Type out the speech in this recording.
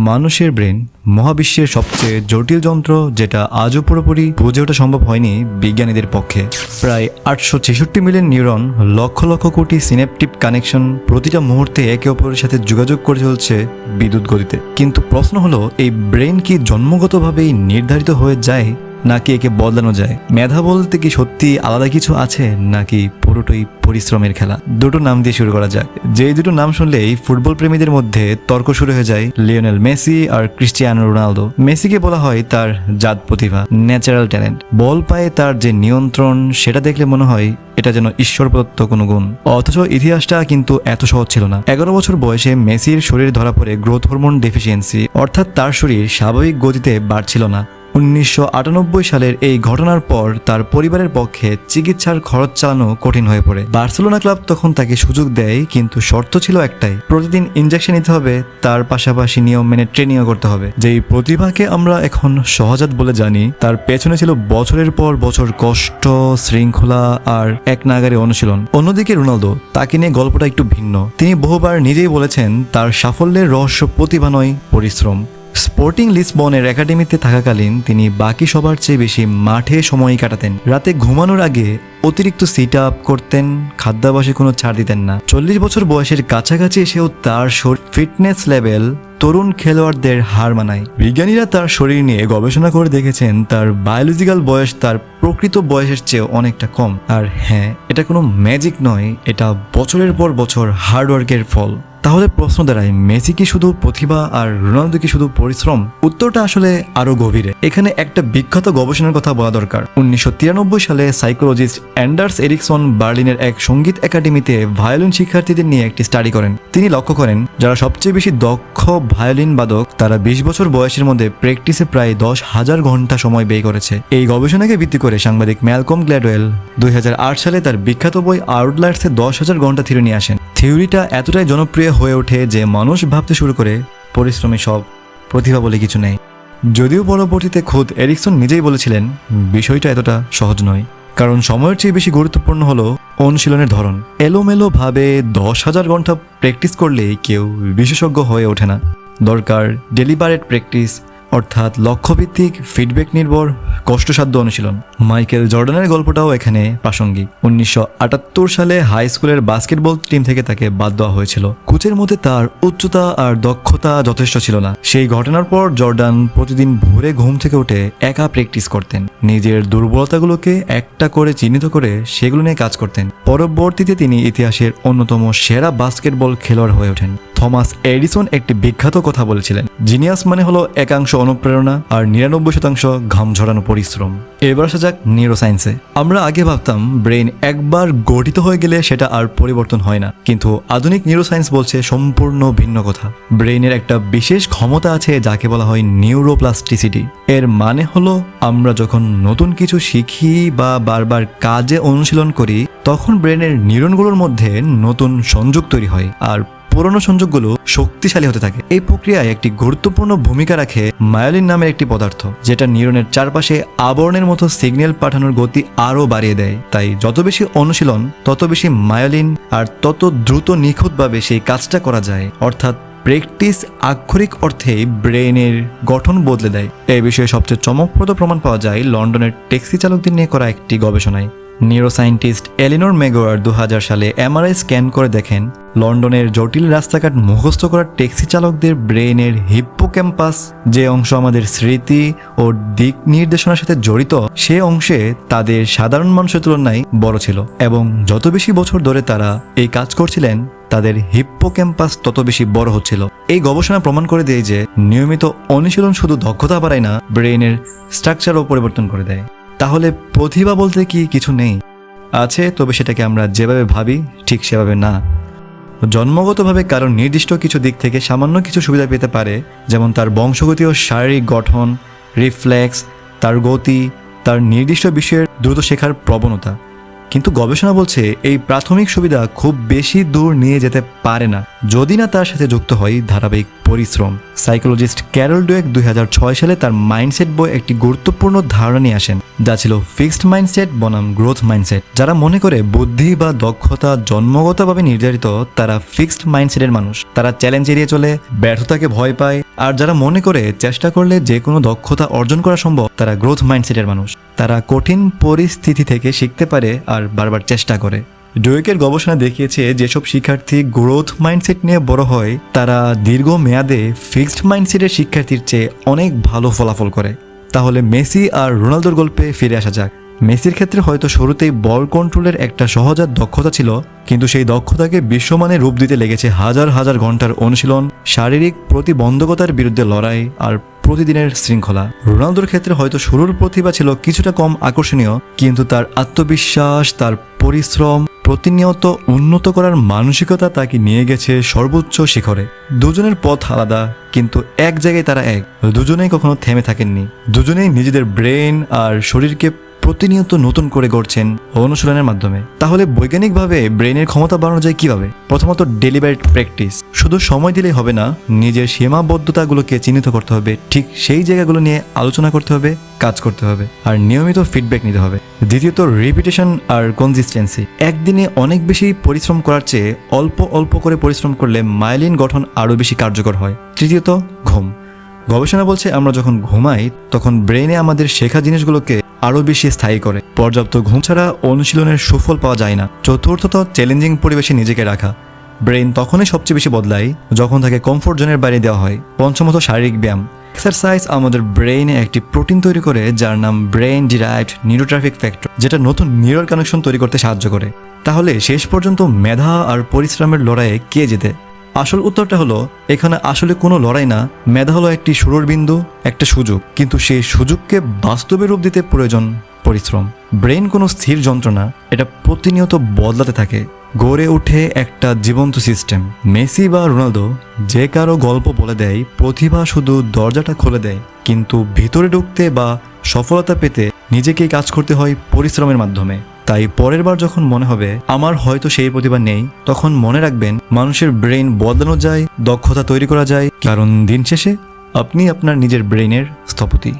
মানুষের ব্রেন মহাবিশ্বের সবচেয়ে জটিল যন্ত্র, যেটা আজও পুরোপুরি বুঝে ওঠা সম্ভব হয়নি বিজ্ঞানীদের পক্ষে। প্রায় 866 million neuron, lakh lakh crore সিনেপটিক connection প্রতিটা মুহূর্তে একে অপরের সাথে যোগাযোগ করে চলছে বিদ্যুৎ গতিতে। কিন্তু প্রশ্ন হলো, এই ব্রেন কি জন্মগতভাবেই নির্ধারিত হয়ে যায়, নাকি একে বদলানো যায়? মেধা বলতে কি সত্যি আলাদা কিছু আছে, নাকি পুরোটাই পরিশ্রমের খেলা? দুটো নাম দিয়ে শুরু করা যাক। যে দুটো নাম শুনলেই ফুটবল প্রেমীদের মধ্যে তর্ক শুরু হয়ে যায়, লিওনেল মেসি আর ক্রিস্টিয়ানো রোনালদো। মেসিকে বলা হয় তার জাত প্রতিভা, ন্যাচারাল ট্যালেন্ট। বল পায়ে তার যে নিয়ন্ত্রণ, সেটা দেখলে মনে হয় এটা যেন ঈশ্বর প্রদত্ত কোনো গুণ। অথচ ইতিহাসটা কিন্তু এত সহজ ছিল না। 11 বছর বয়সে মেসির শরীর ধরা পড়ে গ্রোথ হরমোন ডেফিসিয়েন্সি, অর্থাৎ তার শরীর স্বাভাবিক গতিতে বাড়ছিল না। 1998 সালের এই ঘটনার পর তার পরিবারের পক্ষে চিকিৎসার খরচ চালানো কঠিন হয়ে পড়ে। বার্সেলোনা ক্লাব তখন তাকে সুযোগ দেয়, কিন্তু শর্ত ছিল একটাই, প্রতিদিন ইনজেকশন নিতে হবে, তার পাশাপাশি নিয়ম মেনে ট্রেনিংও করতে হবে। যেই প্রতিভাকে আমরা এখন সহজাত বলে জানি, তার পেছনে ছিল বছরের পর বছর কষ্ট, শৃঙ্খলা আর এক নাগারে অনুশীলন। অন্যদিকে রোনালদো, তাকে নিয়ে গল্পটা একটু ভিন্ন। তিনি বহুবার নিজেই বলেছেন, তার সাফল্যের রহস্য প্রতিভা নয়, পরিশ্রম। স্পোর্টিং লিসবনের একাডেমিতে থাকাকালীন তিনি বাকি সবার চেয়ে বেশি মাঠে সময় কাটাতেন। রাতে ঘুমানোর আগে অতিরিক্ত সিট আপ করতেন, খাদ্যাভ্যাসে কোনো ছাড় দিতেন না। 40 বছর বয়সের কাছাকাছি এসেও তার ফিটনেস লেভেল তরুণ খেলোয়াড়দের হার মানায়। বিজ্ঞানীরা তার শরীর নিয়ে গবেষণা করে দেখেছেন, তার বায়োলজিক্যাল বয়স তার প্রকৃত বয়সের চেয়ে অনেকটা কম। আর হ্যাঁ, এটা কোনো ম্যাজিক নয়, এটা বছরের পর বছর হার্ডওয়ার্কের ফল। তাহলে প্রশ্ন দাঁড়ায়, মেসি কি শুধু প্রতিভা আর রোনালদো কি শুধু পরিশ্রম? উত্তরটা আসলে আরো গভীরে। এখানে একটা বিখ্যাত গবেষণার কথা বলা দরকার। 1993 সালে সাইকোলজিস্ট অ্যান্ডার্স এরিকসন বার্লিনের এক সঙ্গীত একাডেমিতে ভায়োলিন শিক্ষার্থীদের নিয়ে একটি স্টাডি করেন। তিনি লক্ষ্য করেন, যারা সবচেয়ে বেশি দক্ষ ভায়োলিন বাদক, তারা 20 বছর বয়সের মধ্যে প্র্যাকটিসে প্রায় 10,000 ঘন্টা সময় ব্যয় করেছে। এই গবেষণাকে ভিত্তি করে সাংবাদিক ম্যালকম গ্ল্যাডওয়েল 2008 সালে তার বিখ্যাত বই আউটলায়ার্সে 10,000 ঘন্টা থিওরি নিয়ে আসেন। থিওরিটা এতটাই জনপ্রিয় হয়ে ওঠে যে মানুষ ভাবতে শুরু করে, পরিশ্রমী সব, প্রতিভা বলে কিছু নেই। যদিও পরবর্তীতে খোদ এরিকসন নিজেই বলেছিলেন, বিষয়টা এতটা সহজ নয়, কারণ সময়ের চেয়ে বেশি গুরুত্বপূর্ণ হলো অনুশীলনের ধরন। এলোমেলো ভাবে 10,000 ঘন্টা প্র্যাকটিস করলেই কেউ বিশেষজ্ঞ হয়ে ওঠে না। দরকার ডেলিবারেট প্র্যাকটিস, অর্থাৎ লক্ষ্যভিত্তিক, ফিডব্যাক নির্ভর, কষ্টসাধ্য অনুশীলন। মাইকেল জর্ডানের গল্পটাও এখানে প্রাসঙ্গিক। 1978 সালে হাই স্কুলের বাস্কেটবল টিম থেকে তাকে বাদ দেওয়া হয়েছিল। কোচের মধ্যে তার উচ্চতা আর দক্ষতা যথেষ্ট ছিল না। সেই ঘটনার পর জর্ডান প্রতিদিন ভোরে ঘুম থেকে উঠে একা প্র্যাকটিস করতেন। নিজের দুর্বলতাগুলোকে একটা করে চিহ্নিত করে সেগুলো নিয়ে কাজ করতেন। পরবর্তীতে তিনি ইতিহাসের অন্যতম সেরা বাস্কেটবল খেলোয়াড় হয়ে ওঠেন। থমাস এডিসন একটি বিখ্যাত কথা বলেছিলেন, জিনিয়াস মানে হলো 1% অনুপ্রেরণা আর 99% ঘাম ঝরানো পরিশ্রম। এবার আসা যাক নিউরোসায়েন্সে। আমরা আগে ভাবতাম ব্রেন একবার গঠিত হয়ে গেলে সেটা আর পরিবর্তন হয় না, কিন্তু আধুনিক নিউরোসায়েন্স বলছে সম্পূর্ণ ভিন্ন কথা। ব্রেনের একটা বিশেষ ক্ষমতা আছে যাকে বলা হয় নিউরোপ্লাস্টিসিটি। এর মানে হলো, আমরা যখন নতুন কিছু শিখি বা বারবার কাজে অনুশীলন করি, তখন ব্রেনের নিউরনগুলোর মধ্যে নতুন সংযোগ তৈরি হয় আর পুরনো সংযোগগুলো শক্তিশালী হতে থাকে। এই প্রক্রিয়ায় একটি গুরুত্বপূর্ণ ভূমিকা রাখে মায়োলিন নামের একটি পদার্থ, যেটা নিউরনের চারপাশে আবরণের মতো সিগন্যাল পাঠানোর গতি আরও বাড়িয়ে দেয়। তাই যত বেশি অনুশীলন, তত বেশি মায়োলিন আর তত দ্রুত নিখুঁতভাবে সেই কাজটা করা যায়। অর্থাৎ প্র্যাকটিস আক্ষরিক অর্থেই ব্রেনের গঠন বদলে দেয়। এই বিষয়ে সবচেয়ে চমকপ্রদ প্রমাণ পাওয়া যায় লন্ডনের ট্যাক্সি চালকদের নিয়ে করা একটি গবেষণায়। নিউরোসায়েন্টিস্ট এলিনোর মেগোয়ার 2000 সালে এমআরআই স্ক্যান করে দেখেন, লন্ডনের জটিল রাস্তাঘাট মুখস্থ করা ট্যাক্সি চালকদের ব্রেনের হিপ্পোক্যাম্পাস, যে অংশ আমাদের স্মৃতি ও দিক নির্দেশনার সাথে জড়িত, সে অংশে তাদের সাধারণ মানুষের তুলনায় বড় ছিল। এবং যত বেশি বছর ধরে তারা এই কাজ করছিলেন, তাদের হিপ্পোক্যাম্পাস তত বেশি বড় হচ্ছিল। এই গবেষণা প্রমাণ করে দেয় যে নিয়মিত অনুশীলন শুধু দক্ষতা বাড়ায় না, ব্রেনের স্ট্রাকচারও পরিবর্তন করে দেয়। তাহলে প্রতিভা বলতে কি কিছু নেই? আছে, তবে সেটাকে আমরা যেভাবে ভাবি ঠিক সেভাবে না। জন্মগতভাবে কারণ নির্দিষ্ট কিছু দিক থেকে সামান্য কিছু সুবিধা পেতে পারে, যেমন তার বংশগতি ও শারীরিক গঠন, রিফ্লেক্স, তার গতি, তার নির্দিষ্ট বিষয়ের দ্রুত শেখার প্রবণতা। কিন্তু গবেষণা বলছে এই প্রাথমিক সুবিধা খুব বেশি দূর নিয়ে যেতে পারে না যদি না তার সাথে যুক্ত হয় ধারাবাহিক পরিশ্রম, সাইকোলজিস্ট ক্যারল ডুয়েক 2006 সালে তার মাইন্ডসেট বই একটি গুরুত্বপূর্ণ ধারণা নিয়ে আসেন, যা ছিল ফিক্সড মাইন্ডসেট বনাম গ্রোথ মাইন্ডসেট। যারা মনে করে বুদ্ধি বা দক্ষতা জন্মগতভাবে নির্ধারিত, তারা ফিক্সড মাইন্ডসেটের মানুষ। তারা চ্যালেঞ্জ এড়িয়ে চলে, ব্যর্থতাকে ভয় পায়। আর যারা মনে করে চেষ্টা করলে যে কোনো দক্ষতা অর্জন করা সম্ভব, তারা গ্রোথ মাইন্ডসেটের মানুষ। তারা কঠিন পরিস্থিতি থেকে শিখতে পারে আর বারবার চেষ্টা করে। ডুয়েকের গবেষণা দেখিয়েছে যেসব শিক্ষার্থী গ্রোথ মাইন্ডসেট নিয়ে বড় হয়, তারা দীর্ঘ মেয়াদে ফিক্সড মাইন্ডসেটের শিক্ষার্থীর চেয়ে অনেক ভালো ফলাফল করে। তাহলে মেসি আর রোনালদোর গল্পে ফিরে আসা যাক। মেসির ক্ষেত্রে হয়তো শুরুতেই বল কন্ট্রোলের একটা সহজাত দক্ষতা ছিল, কিন্তু সেই দক্ষতাকে বিশ্বমানে রূপ দিতে লেগেছে হাজার হাজার ঘন্টার অনুশীলন, শারীরিক প্রতিবন্ধকতার বিরুদ্ধে লড়াই আর প্রতিদিনের শৃঙ্খলা। রোনালদোর ক্ষেত্রে হয়তো শুরুর প্রতিভা ছিল কিছুটা কম আকর্ষণীয়, কিন্তু তার আত্মবিশ্বাস, তার পরিশ্রম, প্রতিনিয়ত উন্নত করার মানসিকতা তাকে নিয়ে গেছে সর্বোচ্চ শিখরে। দুজনের পথ আলাদা, কিন্তু এক জায়গায় তারা এক। দুজনেই কখনো থেমে থাকেননি। দুজনেই নিজেদের ব্রেন আর শরীরকে প্রতিনিয়ত নতুন করে গড়ছেন অনুশীলনের মাধ্যমে। তাহলে বৈজ্ঞানিকভাবে ব্রেনের ক্ষমতা বাড়ানো যায় কিভাবে? প্রথমত ডেলিবারেট প্র্যাকটিস। শুধু সময় দিলেই হবে না, নিজের সীমাবদ্ধতাগুলোকে চিহ্নিত করতে হবে, ঠিক সেই জায়গাগুলো নিয়ে আলোচনা করতে হবে, কাজ করতে হবে, আর নিয়মিত ফিডব্যাক নিতে হবে। দ্বিতীয়ত রিপিটেশন আর কনসিস্টেন্সি। একদিনে অনেক বেশি পরিশ্রম করার চেয়ে অল্প অল্প করে পরিশ্রম করলে মাইলিন গঠন আরও বেশি কার্যকর হয়। তৃতীয়ত ঘুম। গবেষণা বলছে আমরা যখন ঘুমাই তখন ব্রেনে আমাদের শেখা জিনিসগুলোকে আরও বেশি স্থায়ী করে। পর্যাপ্ত ঘুম ছাড়া অনুশীলনের সুফল পাওয়া যায় না। চতুর্থত চ্যালেঞ্জিং পরিবেশে নিজেকে রাখা। ব্রেন তখনই সবচেয়ে বেশি বদলায় যখন তাকে কমফোর্ট জোনের বাইরে দেওয়া হয়। পঞ্চমত শারীরিক ব্যায়াম। এক্সারসাইজ আমাদের ব্রেইনে একটি প্রোটিন তৈরি করে যার নাম ব্রেন ডিরাইভড নিউরোট্রাফিক ফ্যাক্টর, যেটা নতুন নিউরাল কানেকশন তৈরি করতে সাহায্য করে। তাহলে শেষ পর্যন্ত মেধা আর পরিশ্রমের লড়াইয়ে কে জেতে? আসল উত্তরটা হলো, এখানে আসলে কোনো লড়াই না। মেধা হলো একটি শুরুর বিন্দু, একটা সুযোগ, কিন্তু সেই সুযোগকে বাস্তবে রূপ দিতে প্রয়োজন পরিশ্রম। ব্রেন কোনো স্থির যন্ত্র না, এটা প্রতিনিয়ত বদলাতে থাকে, গড়ে ওঠে একটা জীবন্ত সিস্টেম। মেসি বা রোনালদো যে কারো গল্প বলে দেয়, প্রতিভা শুধু দরজাটা খুলে দেয়, কিন্তু ভিতরে ঢুকতে বা সফলতা পেতে নিজেকেই কাজ করতে হয় পরিশ্রমের মাধ্যমে। তাই পরের বার যখন মনে হবে আমার হয়তো সেই প্রতিভা নেই, তখন মনে রাখবেন মানুষের ব্রেন বদলানো যায়, দক্ষতা তৈরি করা যায়, কারণ দিন শেষে আপনি আপনার নিজের ব্রেইনের স্থপতি।